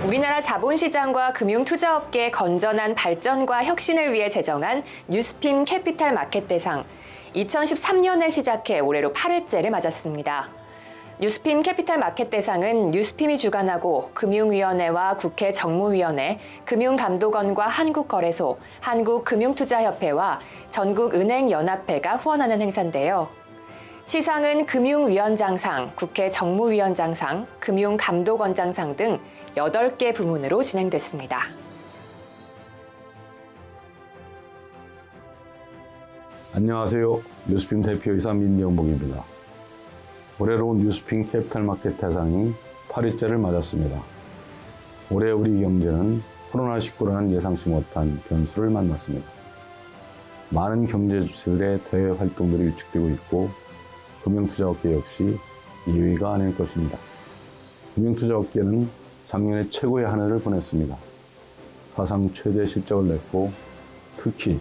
우리나라 자본시장과 금융투자업계의 건전한 발전과 혁신을 위해 제정한 뉴스핌 캐피탈 마켓 대상. 2013년에 시작해 올해로 8회째를 맞았습니다. 뉴스핌 캐피탈 마켓 대상은 뉴스핌이 주관하고 금융위원회와 국회 정무위원회, 금융감독원과 한국거래소, 한국금융투자협회와 전국은행연합회가 후원하는 행사인데요. 시상은 금융위원장상, 국회 정무위원장상, 금융감독원장상 등 8개 부문으로 진행됐습니다. 안녕하세요. 뉴스핌 대표이사 민병복입니다. 올해로 뉴스핌 캐피탈 마켓 대상이 8회째를 맞았습니다. 올해 우리 경제는 코로나19라는 예상치 못한 변수를 만났습니다. 많은 경제 주체들의 대외 활동들이 위축되고 있고 금융투자업계 역시 예외가 아닐 것입니다. 금융투자업계는 작년에 최고의 한 해를 보냈습니다. 사상 최대 실적을 냈고 특히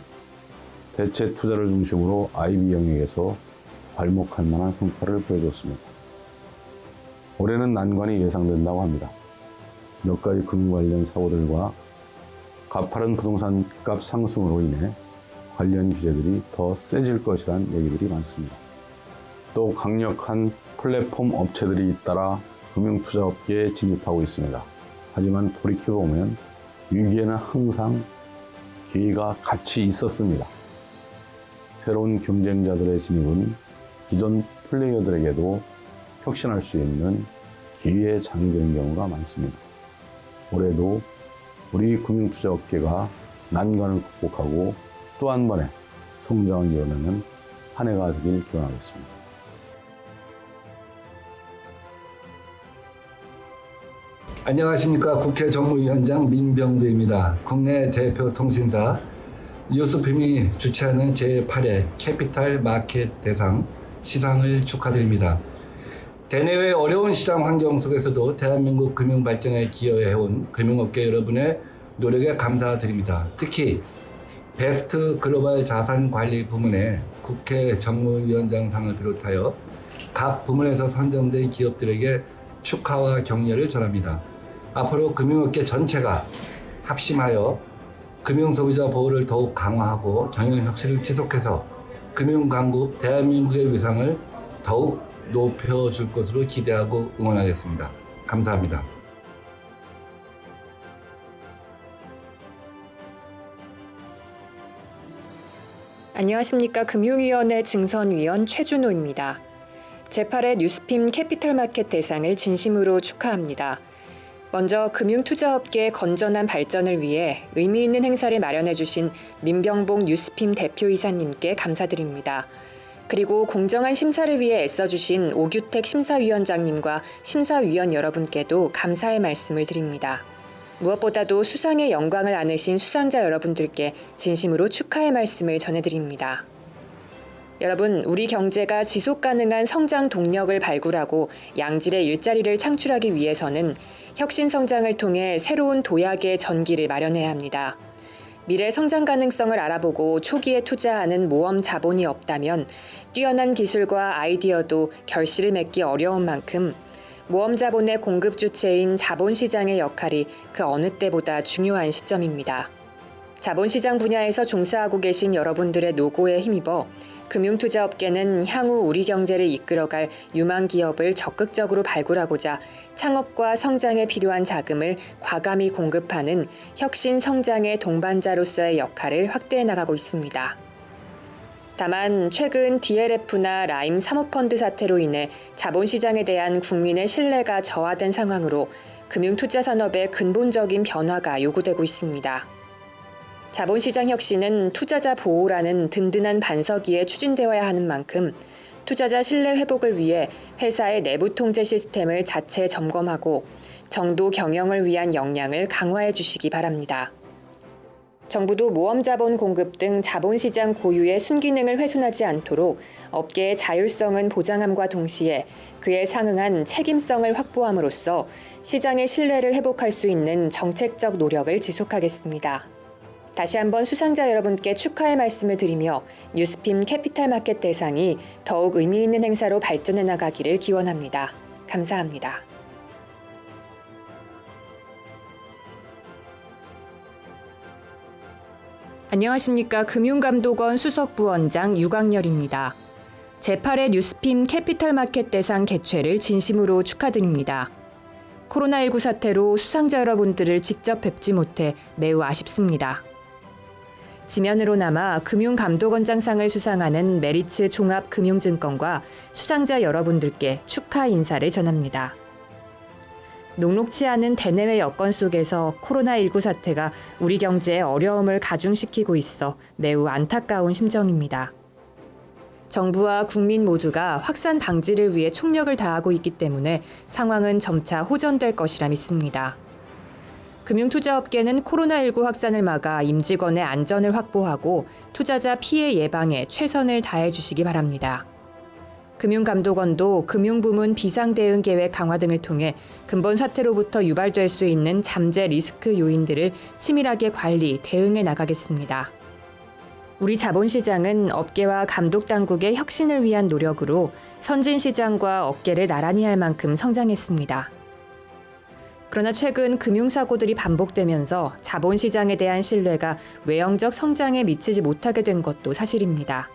대체 투자를 중심으로 IB 영역에서 괄목할 만한 성과를 보여줬습니다. 올해는 난관이 예상된다고 합니다. 몇 가지 금융 관련 사고들과 가파른 부동산 값 상승으로 인해 관련 규제들이 더 세질 것이라는 얘기들이 많습니다. 또 강력한 플랫폼 업체들이 잇따라 금융투자업계에 진입하고 있습니다. 하지만 돌이켜보면 위기에는 항상 기회가 같이 있었습니다. 새로운 경쟁자들의 진입은 기존 플레이어들에게도 혁신할 수 있는 기회의 장이 되는 경우가 많습니다. 올해도 우리 금융투자업계가 난관을 극복하고 또 한 번의 성장을 이뤄내는 한 해가 되길 기원하겠습니다. 안녕하십니까. 국회 정무위원장 민병두입니다. 국내 대표 통신사 뉴스핌이 주최하는 제8회 캐피탈 마켓 대상 시상을 축하드립니다. 대내외 어려운 시장 환경 속에서도 대한민국 금융 발전에 기여해온 금융업계 여러분의 노력에 감사드립니다. 특히 베스트 글로벌 자산 관리 부문에 국회 정무위원장상을 비롯하여 각 부문에서 선정된 기업들에게 축하와 격려를 전합니다. 앞으로 금융업계 전체가 합심하여 금융소비자 보호를 더욱 강화하고 경영 혁신을 지속해서 금융강국 대한민국의 위상을 더욱 높여줄 것으로 기대하고 응원하겠습니다. 감사합니다. 안녕하십니까. 금융위원회 증선위원 최준호입니다. 제8회 뉴스핌 캐피탈 마켓 대상을 진심으로 축하합니다. 먼저 금융투자업계의 건전한 발전을 위해 의미 있는 행사를 마련해 주신 민병복 뉴스핌 대표이사님께 감사드립니다. 그리고 공정한 심사를 위해 애써주신 오규택 심사위원장님과 심사위원 여러분께도 감사의 말씀을 드립니다. 무엇보다도 수상의 영광을 안으신 수상자 여러분들께 진심으로 축하의 말씀을 전해드립니다. 여러분, 우리 경제가 지속 가능한 성장 동력을 발굴하고 양질의 일자리를 창출하기 위해서는 혁신 성장을 통해 새로운 도약의 전기를 마련해야 합니다. 미래 성장 가능성을 알아보고 초기에 투자하는 모험 자본이 없다면 뛰어난 기술과 아이디어도 결실을 맺기 어려운 만큼 모험 자본의 공급 주체인 자본시장의 역할이 그 어느 때보다 중요한 시점입니다. 자본시장 분야에서 종사하고 계신 여러분들의 노고에 힘입어 금융투자업계는 향후 우리 경제를 이끌어갈 유망 기업을 적극적으로 발굴하고자 창업과 성장에 필요한 자금을 과감히 공급하는 혁신 성장의 동반자로서의 역할을 확대해 나가고 있습니다. 다만 최근 DLF나 라임 사모펀드 사태로 인해 자본시장에 대한 국민의 신뢰가 저하된 상황으로 금융투자산업의 근본적인 변화가 요구되고 있습니다. 자본시장 혁신은 투자자 보호라는 든든한 반석 위에 추진되어야 하는 만큼 투자자 신뢰 회복을 위해 회사의 내부 통제 시스템을 자체 점검하고 정도 경영을 위한 역량을 강화해 주시기 바랍니다. 정부도 모험 자본 공급 등 자본시장 고유의 순기능을 훼손하지 않도록 업계의 자율성은 보장함과 동시에 그에 상응한 책임성을 확보함으로써 시장의 신뢰를 회복할 수 있는 정책적 노력을 지속하겠습니다. 다시 한번 수상자 여러분께 축하의 말씀을 드리며 뉴스핌 캐피탈 마켓 대상이 더욱 의미 있는 행사로 발전해 나가기를 기원합니다. 감사합니다. 안녕하십니까. 금융감독원 수석부원장 유광열입니다. 제8회 뉴스핌 캐피털마켓 대상 개최를 진심으로 축하드립니다. 코로나19 사태로 수상자 여러분들을 직접 뵙지 못해 매우 아쉽습니다. 지면으로나마 금융감독원장상을 수상하는 메리츠 종합금융증권과 수상자 여러분들께 축하 인사를 전합니다. 녹록치 않은 대내외 여건 속에서 코로나19 사태가 우리 경제에 어려움을 가중시키고 있어 매우 안타까운 심정입니다. 정부와 국민 모두가 확산 방지를 위해 총력을 다하고 있기 때문에 상황은 점차 호전될 것이라 믿습니다. 금융투자업계는 코로나19 확산을 막아 임직원의 안전을 확보하고 투자자 피해 예방에 최선을 다해 주시기 바랍니다. 금융감독원도 금융부문 비상대응 계획 강화 등을 통해 근본 사태로부터 유발될 수 있는 잠재 리스크 요인들을 치밀하게 관리, 대응해 나가겠습니다. 우리 자본시장은 업계와 감독당국의 혁신을 위한 노력으로 선진시장과 어깨를 나란히 할 만큼 성장했습니다. 그러나 최근 금융사고들이 반복되면서 자본시장에 대한 신뢰가 외형적 성장에 미치지 못하게 된 것도 사실입니다.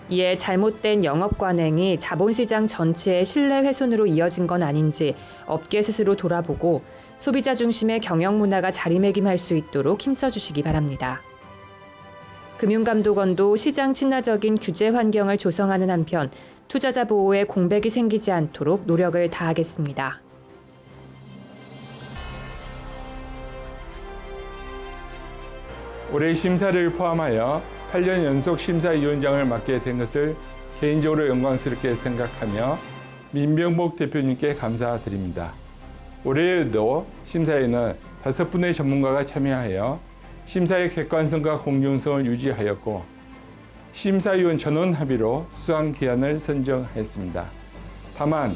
이에 잘못된 영업 관행이 자본시장 전체의 신뢰 훼손으로 이어진 건 아닌지 업계 스스로 돌아보고 소비자 중심의 경영 문화가 자리매김할 수 있도록 힘써주시기 바랍니다. 금융감독원도 시장 친화적인 규제 환경을 조성하는 한편 투자자 보호에 공백이 생기지 않도록 노력을 다하겠습니다. 올해 심사를 포함하여 8년 연속 심사위원장을 맡게 된 것을 개인적으로 영광스럽게 생각하며 민병복 대표님께 감사드립니다. 올해에도 심사에는 5분의 전문가가 참여하여 심사의 객관성과 공정성을 유지하였고 심사위원 전원 합의로 수상 기관을 선정했습니다. 다만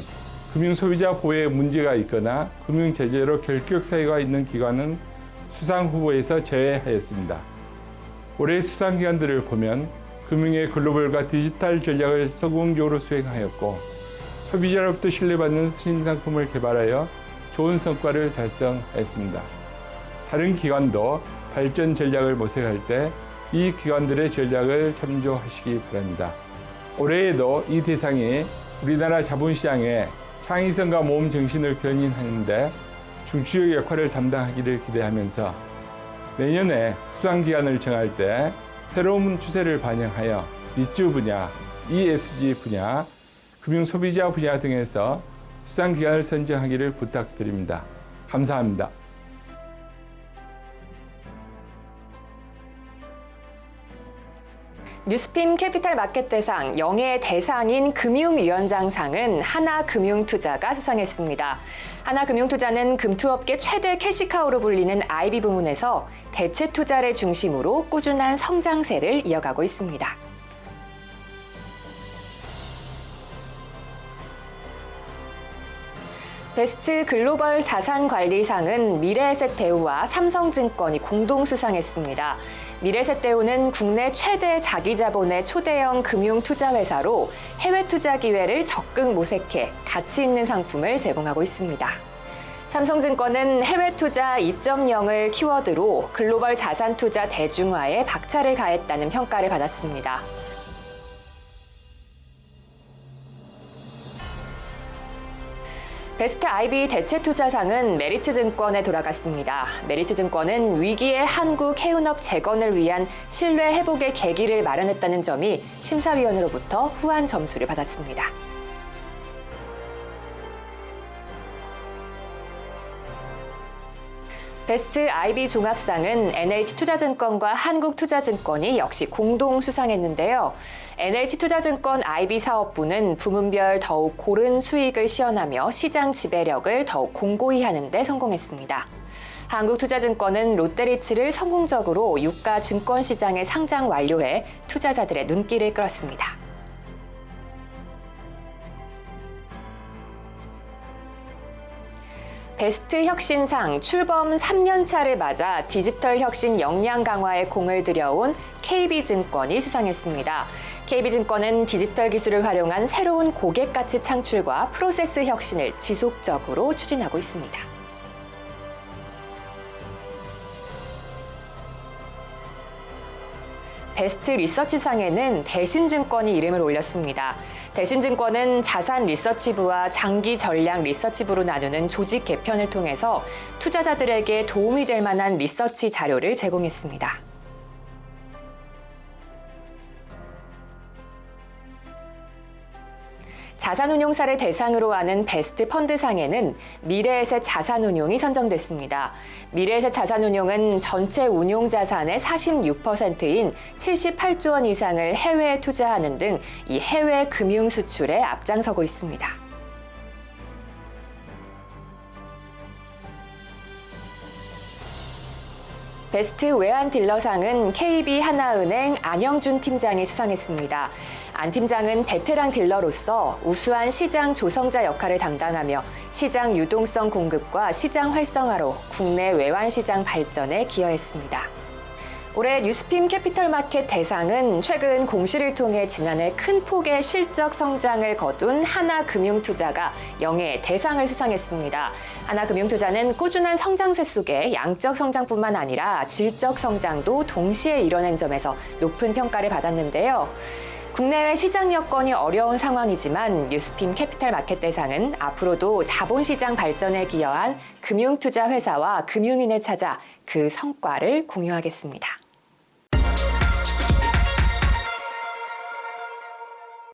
금융소비자 보호에 문제가 있거나 금융제재로 결격 사유가 있는 기관은 수상 후보에서 제외하였습니다. 올해 수상 기관들을 보면 금융의 글로벌과 디지털 전략을 성공적으로 수행하였고 소비자로부터 신뢰받는 신상품을 개발하여 좋은 성과를 달성했습니다. 다른 기관도 발전 전략을 모색할 때 이 기관들의 전략을 참조하시기 바랍니다. 올해에도 이 대상이 우리나라 자본시장의 창의성과 모험 정신을 견인하는 데 중추적 역할을 담당하기를 기대하면서 내년에 수상기관을 정할 때 새로운 추세를 반영하여 리츠 분야, ESG 분야, 금융소비자 분야 등에서 수상기관을 선정하기를 부탁드립니다. 감사합니다. 뉴스핌 캐피탈 마켓 대상 영예의 대상인 금융위원장상은 하나금융투자가 수상했습니다. 하나금융투자는 금투업계 최대 캐시카우로 불리는 IB 부문에서 대체 투자를 중심으로 꾸준한 성장세를 이어가고 있습니다. 베스트 글로벌 자산관리상은 미래에셋대우와 삼성증권이 공동 수상했습니다. 미래에셋대우는 국내 최대 자기자본의 초대형 금융투자회사로 해외 투자 기회를 적극 모색해 가치 있는 상품을 제공하고 있습니다. 삼성증권은 해외 투자 2.0을 키워드로 글로벌 자산 투자 대중화에 박차를 가했다는 평가를 받았습니다. 베스트 IB 대체투자상은 메리츠증권에 돌아갔습니다. 메리츠증권은 위기의 한국 해운업 재건을 위한 신뢰 회복의 계기를 마련했다는 점이 심사위원으로부터 후한 점수를 받았습니다. 베스트 IB 종합상은 NH투자증권과 한국투자증권이 역시 공동 수상했는데요. NH투자증권 IB 사업부는 부문별 더욱 고른 수익을 시현하며 시장 지배력을 더욱 공고히 하는 데 성공했습니다. 한국투자증권은 롯데리츠를 성공적으로 유가 증권시장에 상장 완료해 투자자들의 눈길을 끌었습니다. 베스트 혁신상 출범 3년차를 맞아 디지털 혁신 역량 강화에 공을 들여온 KB증권이 수상했습니다. KB증권은 디지털 기술을 활용한 새로운 고객 가치 창출과 프로세스 혁신을 지속적으로 추진하고 있습니다. 베스트 리서치상에는 대신증권이 이름을 올렸습니다. 대신증권은 자산 리서치부와 장기 전략 리서치부로 나누는 조직 개편을 통해서 투자자들에게 도움이 될 만한 리서치 자료를 제공했습니다. 자산운용사를 대상으로 하는 베스트 펀드상에는 미래에셋 자산운용이 선정됐습니다. 미래에셋 자산운용은 전체 운용자산의 46%인 78조 원 이상을 해외에 투자하는 등 이 해외 금융 수출에 앞장서고 있습니다. 베스트 외환 딜러상은 KB 하나은행 안영준 팀장이 수상했습니다. 안 팀장은 베테랑 딜러로서 우수한 시장 조성자 역할을 담당하며 시장 유동성 공급과 시장 활성화로 국내 외환 시장 발전에 기여했습니다. 올해 뉴스핌 캐피털마켓 대상은 최근 공시를 통해 지난해 큰 폭의 실적 성장을 거둔 하나금융투자가 영예 대상을 수상했습니다. 하나금융투자는 꾸준한 성장세 속에 양적 성장뿐만 아니라 질적 성장도 동시에 이뤄낸 점에서 높은 평가를 받았는데요. 국내외 시장 여건이 어려운 상황이지만 뉴스핌 캐피털마켓 대상은 앞으로도 자본시장 발전에 기여한 금융투자 회사와 금융인을 찾아 그 성과를 공유하겠습니다.